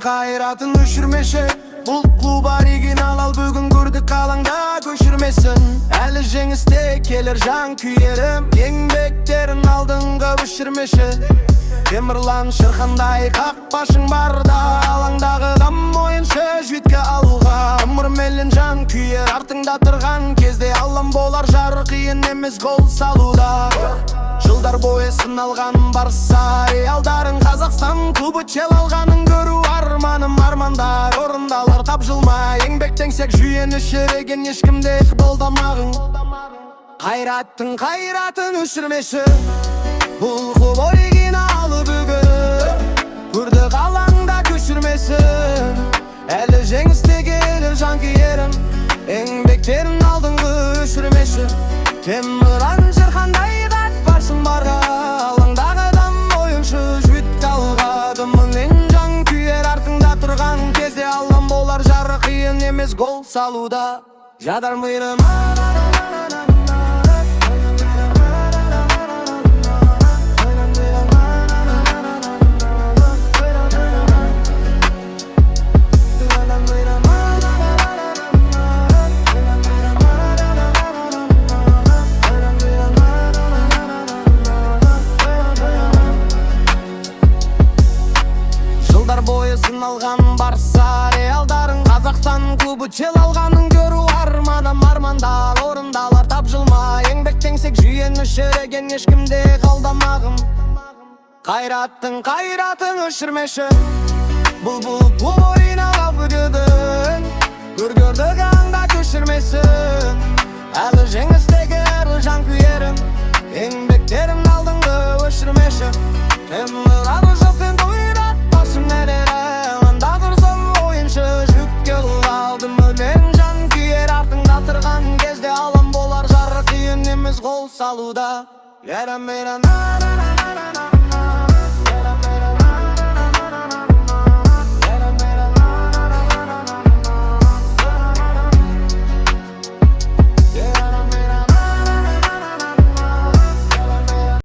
Kayratın öşürmeşe. Бұл клуб оригинал, ал бүгін көрдік алаңда көшірмесін. Әлі жеңісте келер жан күйерім, еңбектерін алдыңғы өшірмеші. Темірлан шырқандай қақпашың барда, алаңдағы қам ойыншы жүйітке алуға. Ұмыр мелін жан күйер артыңда тұрған кезде, аллам болар жары қиын емес гол салуда. Жылдар бойы сыналған Барса реалдарын, Қазақстан клубы чел алғанын көру арманым. Армандар орындалар тапжылмай, еңбектенсек жүйені шереген ешкімде болдамағың. Қайратын өшірмеші. Бұл клуб оригиналы бүгін көрдік алаңда көшірмесін. Әлі жеңісте келер жан күйерім, еңбектерін алдыңғы өшірмеші. Темірлан шырқандай қақпашың барға, алаңдағы дам ойыншы жүйітке алға. Мұнен жан күйер артыңда тұрған кезде, аллам болар жары қиын емес гол салуда. Жадар мейрім алған Барса реалдарын, Қазақстан клубы чел алғанын көру арманым. Армандар орындалар тапжылма, еңбектенсек жүйені шереген ешкімде қалдамағым. Қайратын өшірмеші. Бұл клуб оригинал бүгін көрдік алаңда көшірмесін. Әлі жеңістегі әрлі жан күйерім, еңбектерім алдыңғы өшірмеші. Темірлан жолсен тойрат басым нәдері, гол салуда.